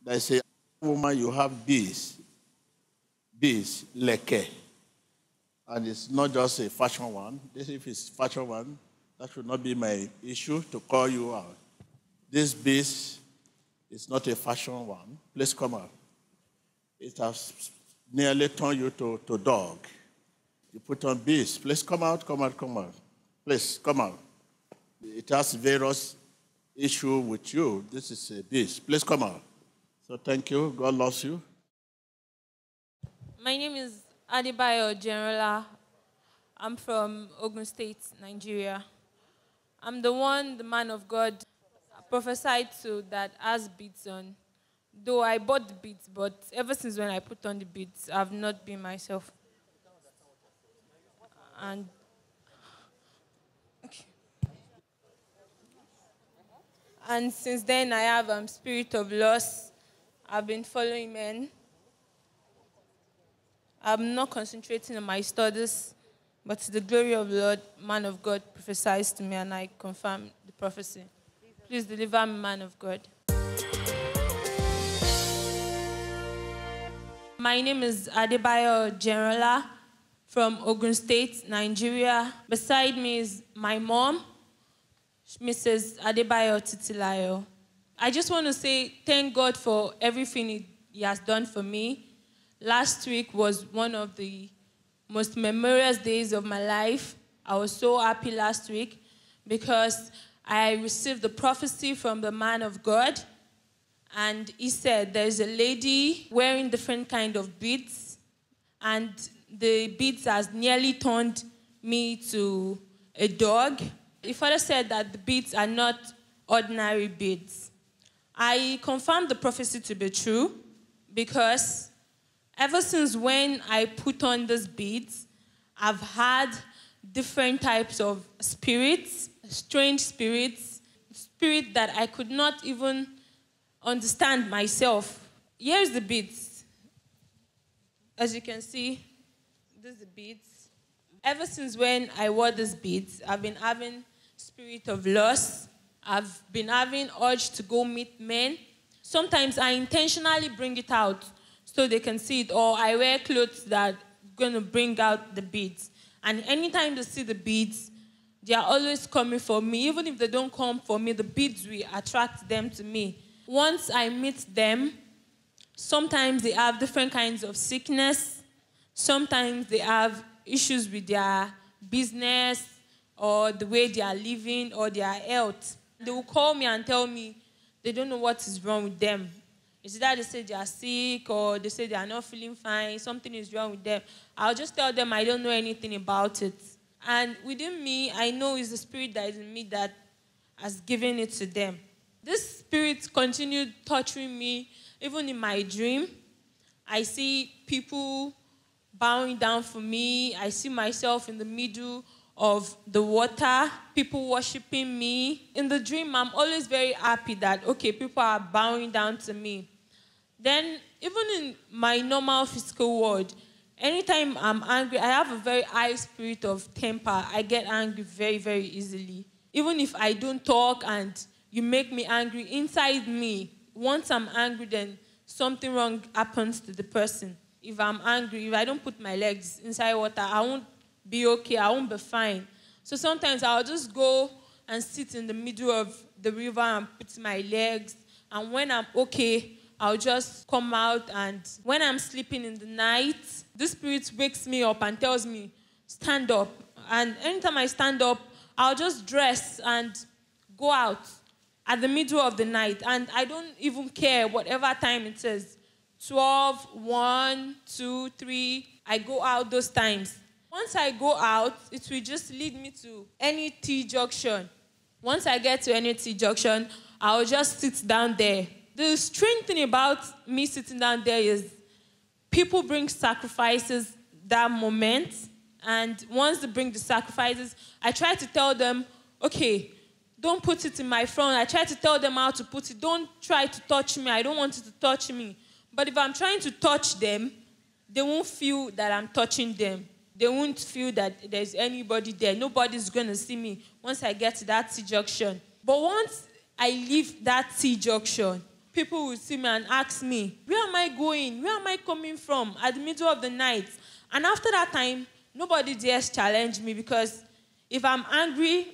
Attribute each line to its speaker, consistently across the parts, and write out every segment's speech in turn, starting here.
Speaker 1: They say, woman, you have bees, leke. And it's not just a fashion one. If it's fashion one, that should not be my issue to call you out. This bees is not a fashion one. Please come out. It has nearly turned you to dog. You put on bees. Please come out. Please come out. It has various issues with you. This is a bees. Please come out. So thank you. God loves you.
Speaker 2: My name is Adebayo Jenrola. I'm from Ogun State, Nigeria. I'm the man of God prophesied to that has beads on. Though I bought the beads, but ever since when I put on the beads, I've not been myself. And since then, I have spirit of loss. I've been following men. I'm not concentrating on my studies, but to the glory of the Lord, man of God prophesies to me, and I confirm the prophecy. Please deliver me, man of God. My name is Adebayo Jenrola from Ogun State, Nigeria. Beside me is my mom, Mrs. Adebayo Titilayo. I just want to say thank God for everything He has done for me. Last week was one of the most memorable days of my life. I was so happy last week because I received the prophecy from the man of God. And he said there's a lady wearing different kind of beads, and the beads has nearly turned me to a dog. The father said that the beads are not ordinary beads. I confirmed the prophecy to be true because ever since when I put on these beads, I've had different types of spirits, strange spirits, spirit that I could not even understand myself. Here's the beads. As you can see, these are the beads. Ever since when I wore these beads, I've been having spirit of loss. I've been having urge to go meet men. Sometimes I intentionally bring it out so they can see it, or I wear clothes that are going to bring out the beads. And anytime they see the beads, they are always coming for me. Even if they don't come for me, the beads will attract them to me. Once I meet them, sometimes they have different kinds of sickness. Sometimes they have issues with their business or the way they are living or their health. They will call me and tell me they don't know what is wrong with them. It's either they say they are sick or they say they are not feeling fine, something is wrong with them. I'll just tell them I don't know anything about it. And within me, I know it's the spirit that is in me that has given it to them. This spirit continued torturing me even in my dream. I see people bowing down for me. I see myself in the middle of the water, people worshiping me. In the dream, I'm always very happy that, okay, people are bowing down to me. Then, even in my normal physical world, anytime I'm angry, I have a very high spirit of temper. I get angry very, very easily. Even if I don't talk and you make me angry, inside me, once I'm angry, then something wrong happens to the person. If I'm angry, if I don't put my legs inside water, I won't be okay, I won't be fine. So sometimes I'll just go and sit in the middle of the river and put my legs. And when I'm okay, I'll just come out. And when I'm sleeping in the night, the spirit wakes me up and tells me, stand up. And anytime I stand up, I'll just dress and go out at the middle of the night. And I don't even care whatever time it is. 12, 1, 2, 3, I go out those times. Once I go out, it will just lead me to any T junction. Once I get to any T junction, I'll just sit down there. The strange thing about me sitting down there is people bring sacrifices that moment. And once they bring the sacrifices, I try to tell them, okay, don't put it in my front. I try to tell them how to put it. Don't try to touch me. I don't want you to touch me. But if I'm trying to touch them, they won't feel that I'm touching them. They won't feel that there's anybody there. Nobody's going to see me once I get to that T junction. But once I leave that T junction, people would see me and ask me, where am I going? Where am I coming from? At the middle of the night. And after that time, nobody dares challenge me, because if I'm angry,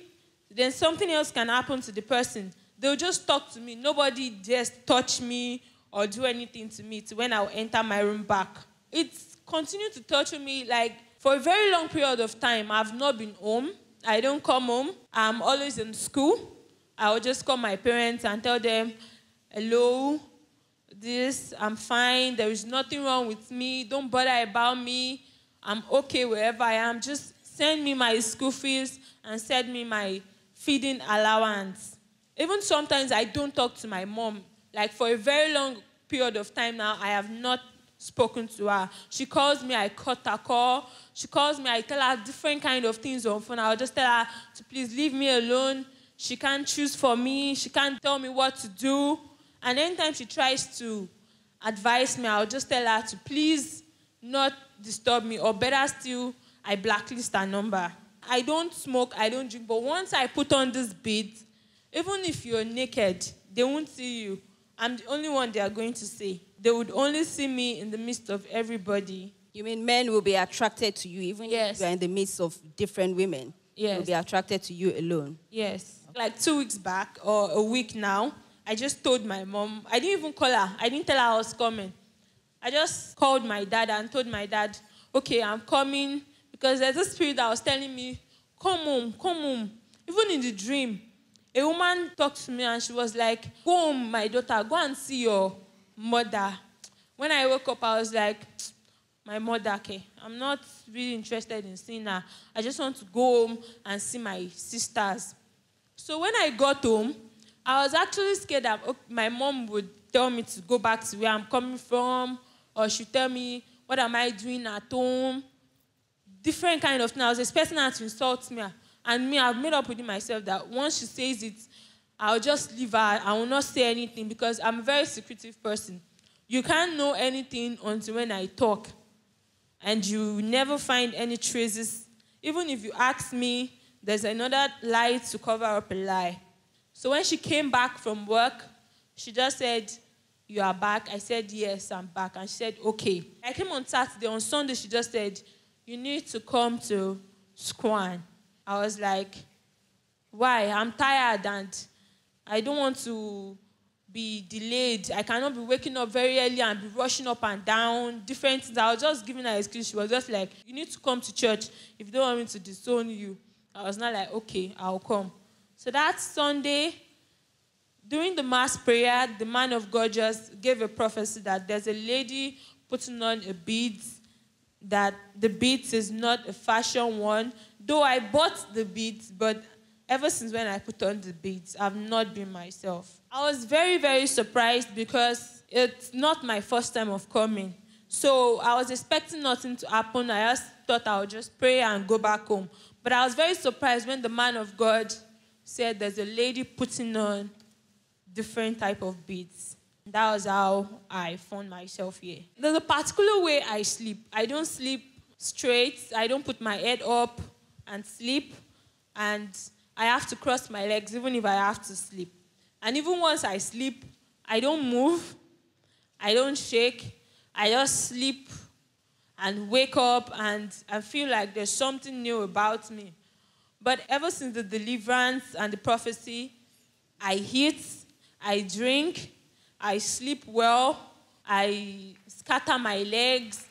Speaker 2: then something else can happen to the person. They'll just talk to me. Nobody dares touch me or do anything to me when I'll enter my room back. It's continued to torture me. Like, for a very long period of time, I've not been home. I don't come home. I'm always in school. I'll just call my parents and tell them, hello, I'm fine. There is nothing wrong with me. Don't bother about me. I'm okay wherever I am. Just send me my school fees and send me my feeding allowance. Even sometimes I don't talk to my mom. Like, for a very long period of time now, I have not spoken to her. She calls me, I cut her call. She calls me, I tell her different kind of things on phone. I'll just tell her to please leave me alone. She can't choose for me. She can't tell me what to do. And anytime she tries to advise me, I'll just tell her to please not disturb me, or better still, I blacklist her number. I don't smoke, I don't drink, but once I put on this beads, even if you're naked, they won't see you. I'm the only one they are going to see. They would only see me in the midst of everybody.
Speaker 3: You mean men will be attracted to you even if you are in the midst of different women?
Speaker 2: Yes.
Speaker 3: They will be attracted to you alone?
Speaker 2: Yes. Like 2 weeks back, or a week now, I just told my mom. I didn't even call her. I didn't tell her I was coming. I just called my dad and told my dad, okay, I'm coming, because there's a spirit that was telling me, come home, come home. Even in the dream, a woman talked to me and she was like, go home, my daughter, go and see your mother. When I woke up, I was like, my mother, okay, I'm not really interested in seeing her. I just want to go home and see my sisters. So when I got home, I was actually scared that my mom would tell me to go back to where I'm coming from, or she'd tell me, what am I doing at home? Different kind of things. I was expecting her to insult me. And me, I've made up with myself that once she says it, I'll just leave her. I will not say anything, because I'm a very secretive person. You can't know anything until when I talk. And you never find any traces. Even if you ask me, there's another lie to cover up a lie. So when she came back from work, she just said, you are back? I said, yes, I'm back. And she said, okay. I came on Saturday. On Sunday, she just said, you need to come to SCOAN. I was like, why? I'm tired and I don't want to be delayed. I cannot be waking up very early and be rushing up and down, different things. I was just giving her an excuse. She was just like, you need to come to church if you don't want me to disown you. I was not like, okay, I'll come. So that Sunday, during the mass prayer, the man of God just gave a prophecy that there's a lady putting on a beads, that the beads is not a fashion one. Though I bought the beads, but ever since when I put on the beads, I've not been myself. I was very, very surprised, because it's not my first time of coming. So I was expecting nothing to happen. I just thought I would just pray and go back home. But I was very surprised when the man of God said there's a lady putting on different type of beads. That was how I found myself here. There's a particular way I sleep. I don't sleep straight. I don't put my head up and sleep. And I have to cross my legs even if I have to sleep. And even once I sleep, I don't move. I don't shake. I just sleep and wake up and I feel like there's something new about me. But ever since the deliverance and the prophecy, I eat, I drink, I sleep well, I scatter my legs.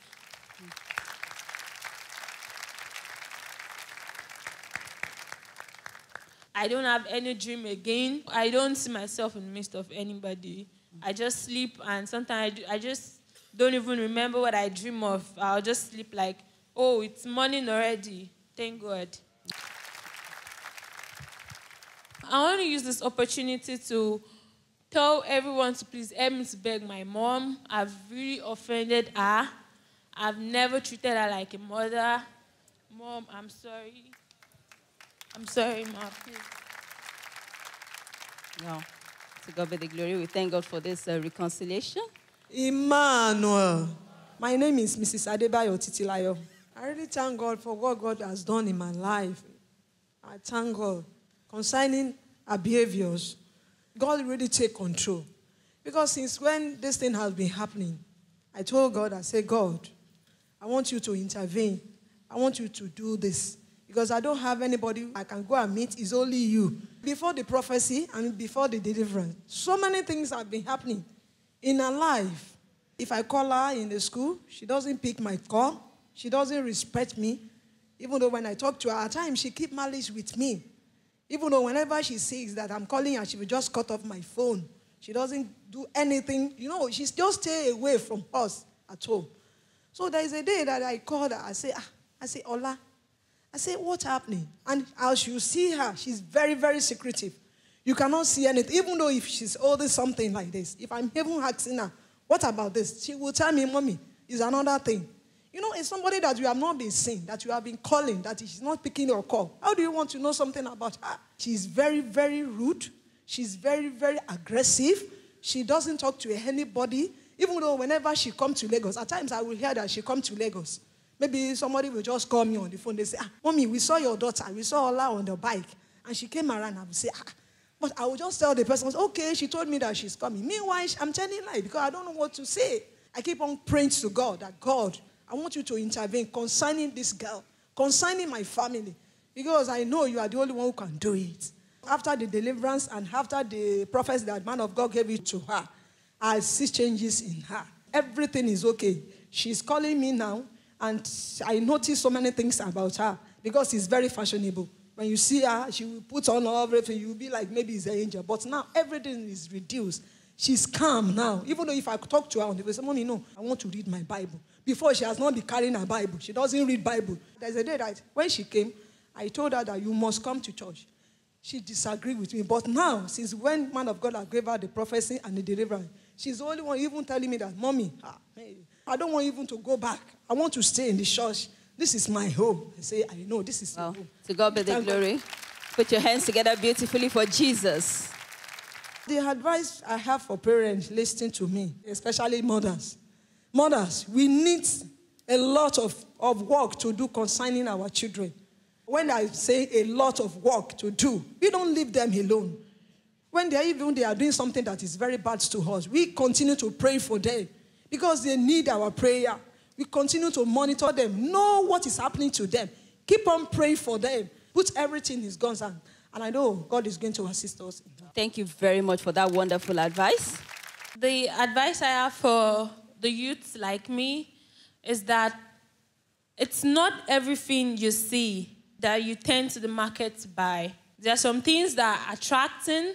Speaker 2: I don't have any dream again. I don't see myself in the midst of anybody. I just sleep, and sometimes I just don't even remember what I dream of. I'll just sleep like, oh, it's morning already. Thank God. I want to use this opportunity to tell everyone to please help me to beg my mom. I've really offended her. I've never treated her like a mother. Mom, I'm sorry. I'm sorry, Ma, please.
Speaker 3: No. To God be the glory. We thank God for this reconciliation.
Speaker 4: Emmanuel. My name is Mrs. Adebayo Titilayo. I really thank God for what God has done in my life. I thank God. Concerning our behaviors, God really take control. Because since when this thing has been happening, I told God, I said, God, I want you to intervene. I want you to do this. Because I don't have anybody I can go and meet. It's only you. Before the prophecy and before the deliverance, so many things have been happening in her life. If I call her in the school, she doesn't pick my call. She doesn't respect me. Even though when I talk to her, at times she keeps malice with me. Even though whenever she sees that I'm calling her, she will just cut off my phone. She doesn't do anything. You know, she just stay away from us at home. So there is a day that I called her. I say, Ola. I say, what's happening? And as you see her, she's very, very secretive. You cannot see anything. Even though if she's holding something like this, if I'm even asking her, what about this? She will tell me, Mommy, it's another thing. You know, it's somebody that you have not been seeing, that you have been calling, that she's not picking your call. How do you want to know something about her? She's very, very rude. She's very, very aggressive. She doesn't talk to anybody. Even though whenever she comes to Lagos, at times I will hear that she comes to Lagos. Maybe somebody will just call me on the phone. They say, Mommy, we saw your daughter. We saw Ola on the bike. And she came around. I will say, But I will just tell the person, okay, she told me that she's coming. Meanwhile, I'm telling lies because I don't know what to say. I keep on praying to God that, God, I want you to intervene concerning this girl, concerning my family. Because I know you are the only one who can do it. After the deliverance and after the prophecy that man of God gave it to her, I see changes in her. Everything is okay. She's calling me now. And I notice so many things about her because she's very fashionable. When you see her, she will put on everything. You will be like, maybe it's an angel. But now everything is reduced. She's calm now. Even though if I talk to her on the way, say, Mommy, no, I want to read my Bible. Before, she has not been carrying her Bible. She doesn't read Bible. There's a day that when she came, I told her that you must come to church. She disagreed with me. But now, since when man of God gave her the prophecy and the deliverance, she's the only one even telling me that, Mommy, I don't want even to go back. I want to stay in the church. This is my home. I say, I know, this is my home.
Speaker 3: To God be the glory. Put your hands together beautifully for Jesus.
Speaker 4: The advice I have for parents listening to me, especially mothers. Mothers, we need a lot of work to do concerning our children. When I say a lot of work to do, we don't leave them alone. When they are doing something that is very bad to us, we continue to pray for them. Because they need our prayer. We continue to monitor them. Know what is happening to them. Keep on praying for them. Put everything in His guns. And I know God is going to assist us.
Speaker 3: Thank you very much for that wonderful advice.
Speaker 2: The advice I have for the youths like me is that it's not everything you see that you tend to the market to buy. There are some things that are attracting.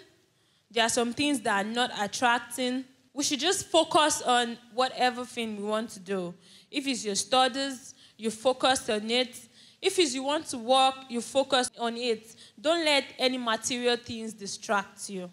Speaker 2: There are some things that are not attracting. We should just focus on whatever thing we want to do. If it's your studies, you focus on it. If it's you want to work, you focus on it. Don't let any material things distract you.